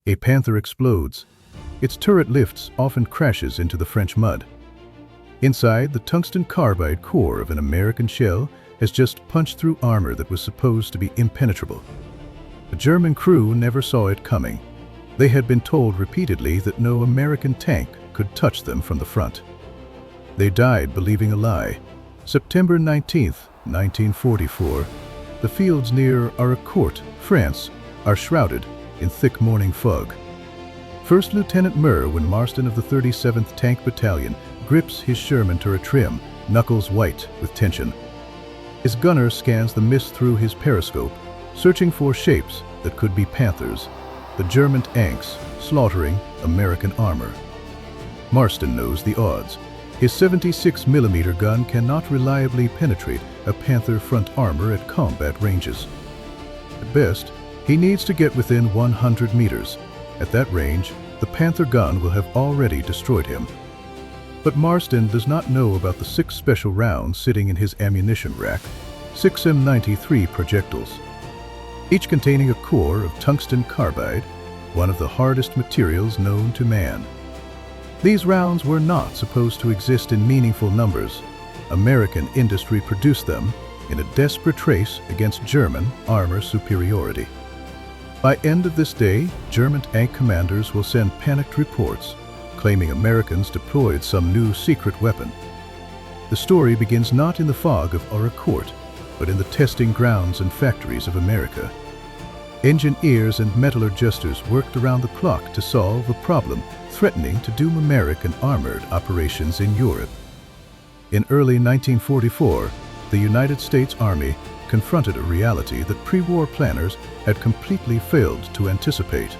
A Panther explodes. Its turret lifts, often crashes into the French mud. Inside, the tungsten carbide core of an American shell has just punched through armor that was supposed to be impenetrable. The German crew never saw it coming. They had been told repeatedly that no American tank could touch them from the front. They died believing a lie. September 19, 1944, the fields near Arracourt, France, are shrouded in thick morning fog. First Lieutenant Merwin Marston of the 37th Tank Battalion grips his Sherman turret trim, knuckles white with tension. His gunner scans the mist through his periscope, searching for shapes that could be Panthers, the German tanks slaughtering American armor. Marston knows the odds. His 76mm gun cannot reliably penetrate a Panther front armor at combat ranges. At best, he needs to get within 100 meters. At that range, the Panther gun will have already destroyed him. But Marston does not know about the 6 special rounds sitting in his ammunition rack, 6 M93 projectiles, each containing a core of tungsten carbide, one of the hardest materials known to man. These rounds were not supposed to exist in meaningful numbers. American industry produced them in a desperate race against German armor superiority. By end of this day, German tank commanders will send panicked reports claiming Americans deployed some new secret weapon. The story begins not in the fog of Arracourt, but in the testing grounds and factories of America. Engineers and metallurgists worked around the clock to solve a problem threatening to doom American armored operations in Europe. In early 1944, the United States Army confronted a reality that pre-war planners had completely failed to anticipate.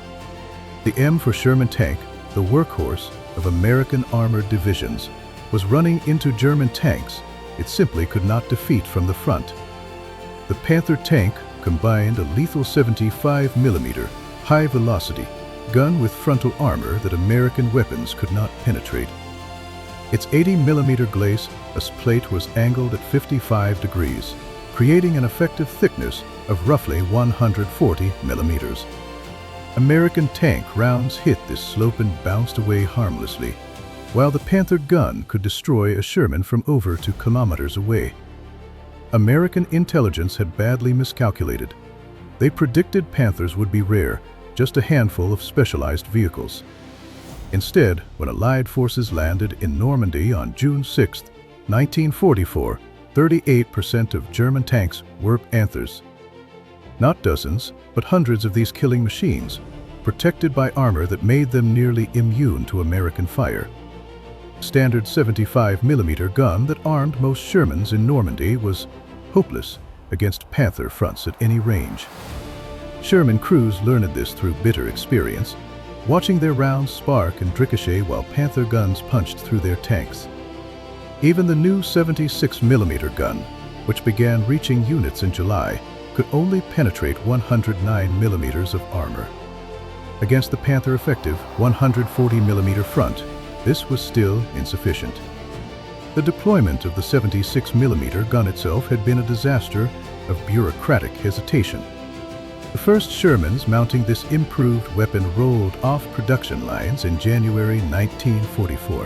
The M for Sherman tank, the workhorse of American armored divisions, was running into German tanks it simply could not defeat from the front. The Panther tank combined a lethal 75mm high-velocity gun with frontal armor that American weapons could not penetrate. Its 80mm glacis plate was angled at 55 degrees, creating an effective thickness of roughly 140 millimeters. American tank rounds hit this slope and bounced away harmlessly, while the Panther gun could destroy a Sherman from over 2 kilometers away. American intelligence had badly miscalculated. They predicted Panthers would be rare, just a handful of specialized vehicles. Instead, when Allied forces landed in Normandy on June 6, 1944, 38% of German tanks were Panthers. Not dozens, but hundreds of these killing machines, protected by armor that made them nearly immune to American fire. Standard 75mm gun that armed most Shermans in Normandy was hopeless against Panther fronts at any range. Sherman crews learned this through bitter experience, watching their rounds spark and ricochet while Panther guns punched through their tanks. Even the new 76mm gun, which began reaching units in July, could only penetrate 109mm of armor. Against the Panther effective 140mm front, this was still insufficient. The deployment of the 76mm gun itself had been a disaster of bureaucratic hesitation. The first Shermans mounting this improved weapon rolled off production lines in January 1944.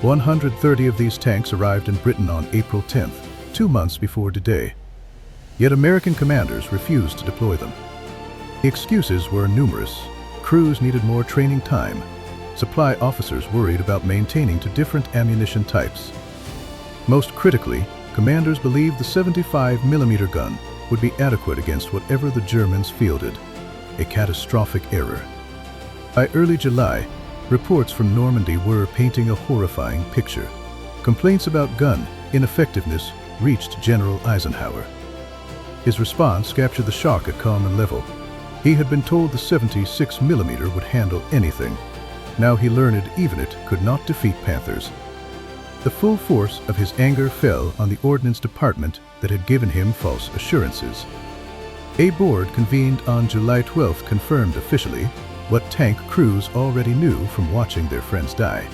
130 of these tanks arrived in Britain on April 10th, 2 months before D-Day. Yet American commanders refused to deploy them. The excuses were numerous. Crews needed more training time. Supply officers worried about maintaining to different ammunition types. Most critically, commanders believed the 75mm gun would be adequate against whatever the Germans fielded, a catastrophic error. By early July, reports from Normandy were painting a horrifying picture. Complaints about gun ineffectiveness reached General Eisenhower. His response captured the shock at common level. He had been told the 76mm would handle anything. Now he learned even it could not defeat Panthers. The full force of his anger fell on the Ordnance Department that had given him false assurances. A board convened on July 12th confirmed officially what tank crews already knew from watching their friends die.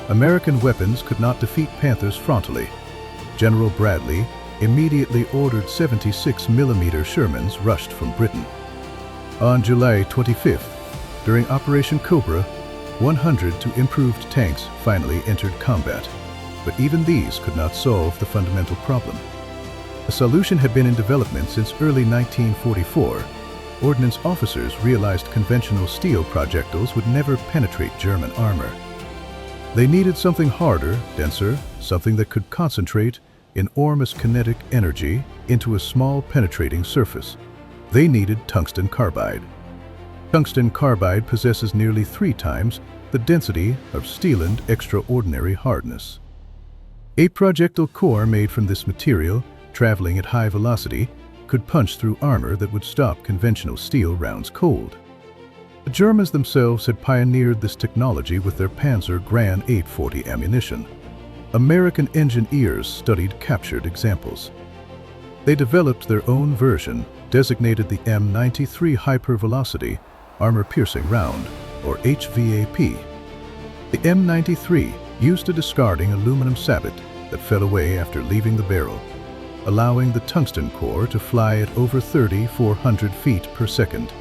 American weapons could not defeat Panthers frontally. General Bradley immediately ordered 76mm Shermans rushed from Britain. On July 25th, During Operation Cobra, 100 improved tanks finally entered combat, but even these could not solve the fundamental problem. A solution had been in development since early 1944. Ordnance officers realized conventional steel projectiles would never penetrate German armor. They needed something harder, denser, something that could concentrate enormous kinetic energy into a small penetrating surface. They needed tungsten carbide. Tungsten carbide possesses nearly 3 times the density of steel and extraordinary hardness. A projectile core made from this material, traveling at high velocity, could punch through armor that would stop conventional steel rounds cold. The Germans themselves had pioneered this technology with their Panzer Gran 840 ammunition. American engineers studied captured examples. They developed their own version, designated the M93 hypervelocity armor-piercing round, or HVAP. The M93 used a discarding aluminum sabot that fell away after leaving the barrel, allowing the tungsten core to fly at over 3,400 feet per second.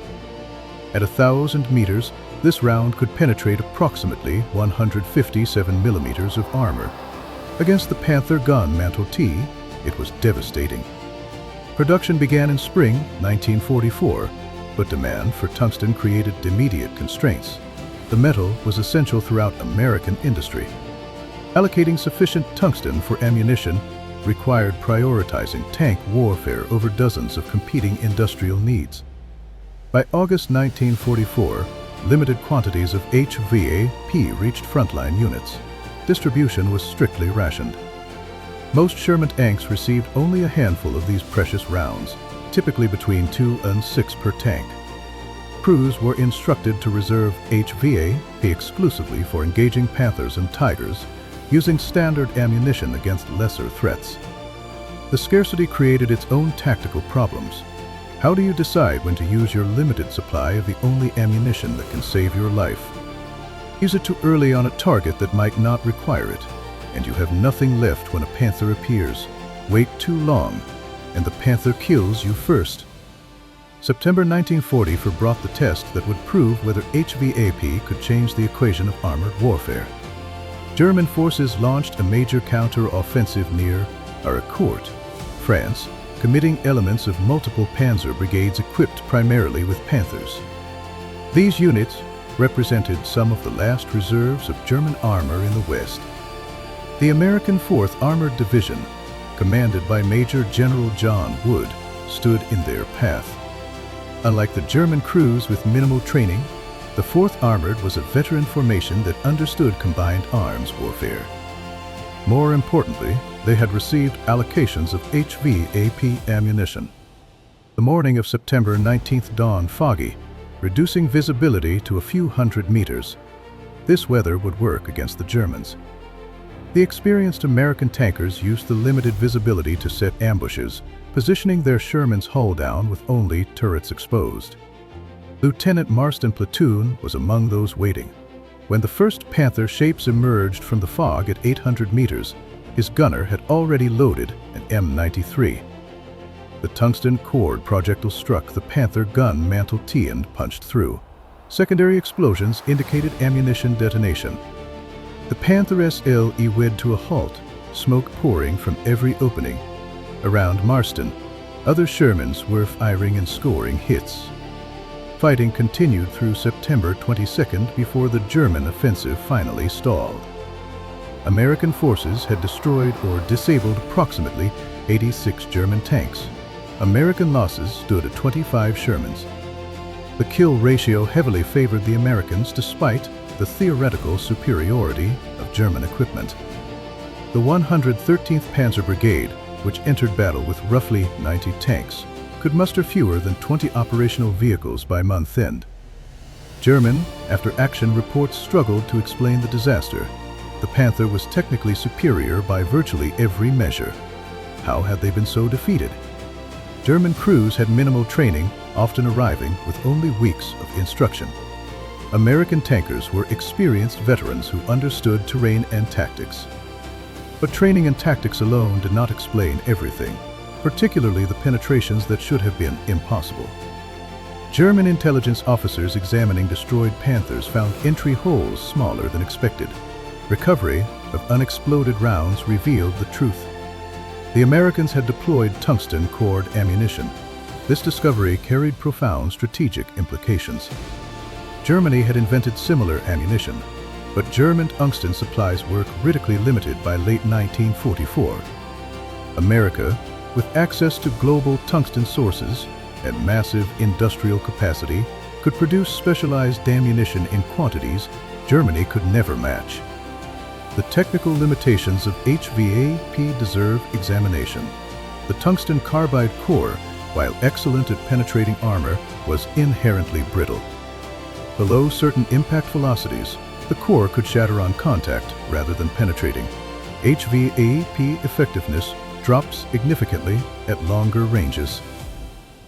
At 1,000 meters, this round could penetrate approximately 157 millimeters of armor. Against the Panther gun Mantle T, it was devastating. Production began in spring 1944, but demand for tungsten created immediate constraints. The metal was essential throughout American industry. Allocating sufficient tungsten for ammunition required prioritizing tank warfare over dozens of competing industrial needs. By August 1944, limited quantities of HVAP reached frontline units. Distribution was strictly rationed. Most Sherman tanks received only a handful of these precious rounds, typically between 2 and 6 per tank. Crews were instructed to reserve HVAP exclusively for engaging Panthers and Tigers, using standard ammunition against lesser threats. The scarcity created its own tactical problems. How do you decide when to use your limited supply of the only ammunition that can save your life? Use it too early on a target that might not require it, and you have nothing left when a Panther appears. Wait too long, and the Panther kills you first. September 1940 brought the test that would prove whether HVAP could change the equation of armored warfare. German forces launched a major counter-offensive near Arracourt, France, committing elements of multiple panzer brigades equipped primarily with Panthers. These units represented some of the last reserves of German armor in the West. The American 4th Armored Division, commanded by Major General John Wood, stood in their path. Unlike the German crews with minimal training, the 4th Armored was a veteran formation that understood combined arms warfare. More importantly, they had received allocations of HVAP ammunition. The morning of September 19th dawned foggy, reducing visibility to a few hundred meters. This weather would work against the Germans. The experienced American tankers used the limited visibility to set ambushes, positioning their Sherman's hull down with only turrets exposed. Lieutenant Marston platoon was among those waiting. When the first Panther shapes emerged from the fog at 800 meters, his gunner had already loaded an M93. The tungsten cord projectile struck the Panther gun Mantle T and punched through. Secondary explosions indicated ammunition detonation. The Panther SL wed to a halt, smoke pouring from every opening. Around Marston, other Shermans were firing and scoring hits. Fighting continued through September 22nd before the German offensive finally stalled. American forces had destroyed or disabled approximately 86 German tanks. American losses stood at 25 Shermans. The kill ratio heavily favored the Americans despite the theoretical superiority of German equipment. The 113th Panzer Brigade, which entered battle with roughly 90 tanks, could muster fewer than 20 operational vehicles by month end. German after-action reports struggled to explain the disaster. The Panther was technically superior by virtually every measure. How had they been so defeated? German crews had minimal training, often arriving with only weeks of instruction. American tankers were experienced veterans who understood terrain and tactics. But training and tactics alone did not explain everything, particularly the penetrations that should have been impossible. German intelligence officers examining destroyed Panthers found entry holes smaller than expected. Recovery of unexploded rounds revealed the truth. The Americans had deployed tungsten-cored ammunition. This discovery carried profound strategic implications. Germany had invented similar ammunition, but German tungsten supplies were critically limited by late 1944. America, with access to global tungsten sources and massive industrial capacity, could produce specialized ammunition in quantities Germany could never match. The technical limitations of HVAP deserve examination. The tungsten carbide core, while excellent at penetrating armor, was inherently brittle. Below certain impact velocities, the core could shatter on contact rather than penetrating. HVAP effectiveness drops significantly at longer ranges.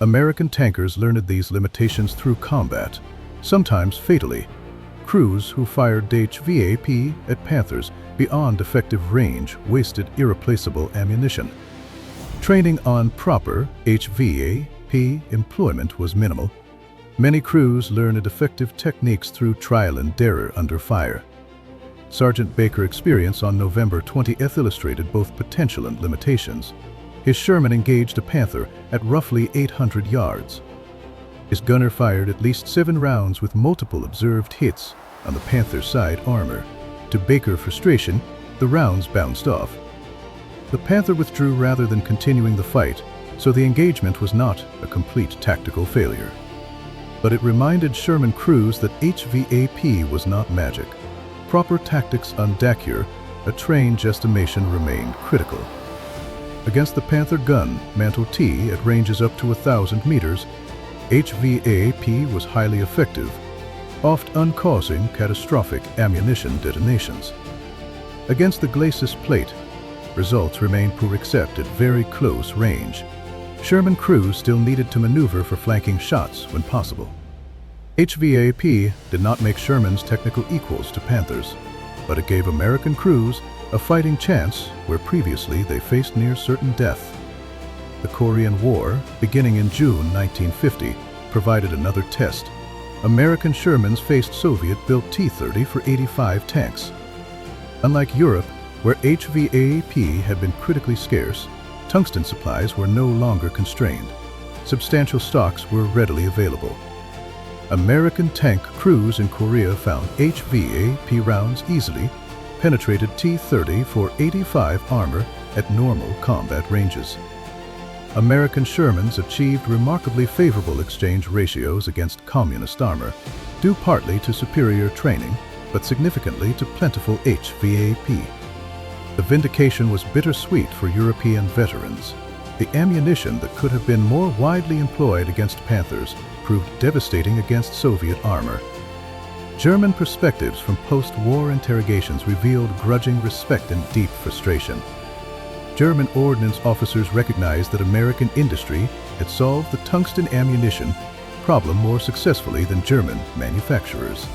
American tankers learned these limitations through combat, sometimes fatally. Crews who fired HVAP at Panthers beyond effective range wasted irreplaceable ammunition. Training on proper HVAP employment was minimal. Many crews learned effective techniques through trial and error under fire. Sergeant Baker's experience on November 20th illustrated both potential and limitations. His Sherman engaged a Panther at roughly 800 yards. His gunner fired at least 7 rounds with multiple observed hits on the Panther's side armor. To Baker's frustration, the rounds bounced off. The Panther withdrew rather than continuing the fight, so the engagement was not a complete tactical failure. But it reminded Sherman crews that HVAP was not magic. Proper tactics on Arracourt, a trained estimation remained critical. Against the Panther gun, Mantle T, at ranges up to 1,000 meters, HVAP was highly effective, oft uncausing catastrophic ammunition detonations. Against the glacis plate, results remained poor except at very close range. Sherman crews still needed to maneuver for flanking shots when possible. HVAP did not make Sherman's technical equals to Panthers, but it gave American crews a fighting chance where previously they faced near certain death. The Korean War, beginning in June 1950, provided another test. American Shermans faced Soviet-built T-30 for 85 tanks. Unlike Europe, where HVAP had been critically scarce, tungsten supplies were no longer constrained. Substantial stocks were readily available. American tank crews in Korea found HVAP rounds easily, penetrated T-30 for 85 armor at normal combat ranges. American Shermans achieved remarkably favorable exchange ratios against communist armor, due partly to superior training, but significantly to plentiful HVAP. The vindication was bittersweet for European veterans. The ammunition that could have been more widely employed against Panthers proved devastating against Soviet armor. German perspectives from post-war interrogations revealed grudging respect and deep frustration. German ordnance officers recognized that American industry had solved the tungsten ammunition problem more successfully than German manufacturers.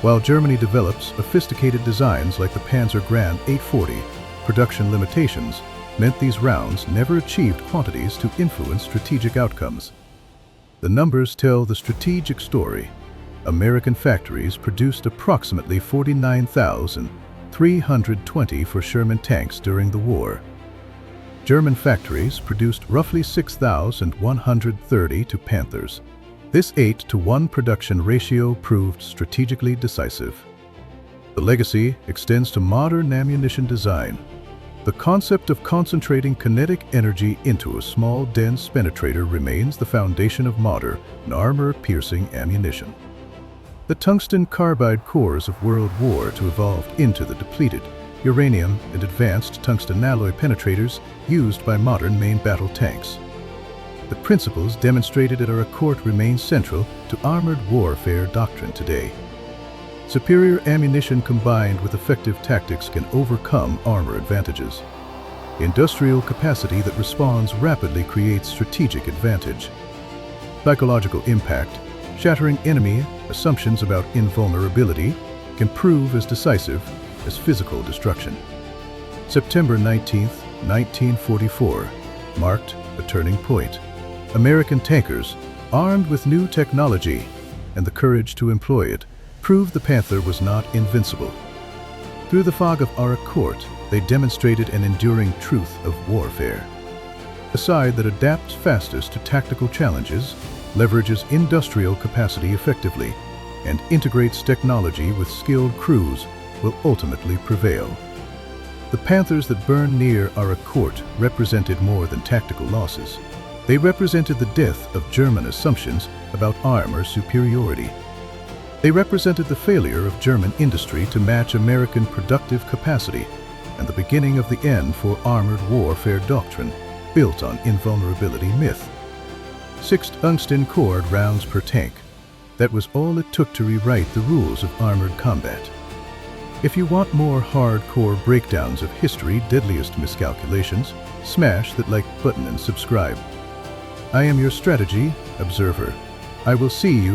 While Germany developed sophisticated designs like the Panzer Grand 840, production limitations meant these rounds never achieved quantities to influence strategic outcomes. The numbers tell the strategic story. American factories produced approximately 49,320 for Sherman tanks during the war. German factories produced roughly 6,130 to Panthers. This 8-to-1 production ratio proved strategically decisive. The legacy extends to modern ammunition design. The concept of concentrating kinetic energy into a small, dense penetrator remains the foundation of modern, armor-piercing ammunition. The tungsten carbide cores of World War II evolved into the depleted uranium and advanced tungsten alloy penetrators used by modern main battle tanks. The principles demonstrated at Arracourt remain central to armored warfare doctrine today. Superior ammunition combined with effective tactics can overcome armor advantages. Industrial capacity that responds rapidly creates strategic advantage. Psychological impact, shattering enemy assumptions about invulnerability, can prove as decisive as physical destruction. September 19, 1944, marked a turning point. American tankers, armed with new technology and the courage to employ it, proved the Panther was not invincible. Through the fog of Arracourt, they demonstrated an enduring truth of warfare. A side that adapts fastest to tactical challenges, leverages industrial capacity effectively, and integrates technology with skilled crews will ultimately prevail. The Panthers that burned near Arracourt represented more than tactical losses. They represented the death of German assumptions about armor superiority. They represented the failure of German industry to match American productive capacity and the beginning of the end for armored warfare doctrine built on invulnerability myth. 6 tungsten cord rounds per tank. That was all it took to rewrite the rules of armored combat. If you want more hardcore breakdowns of history's deadliest miscalculations, smash that like button and subscribe. I am your strategy observer. I will see you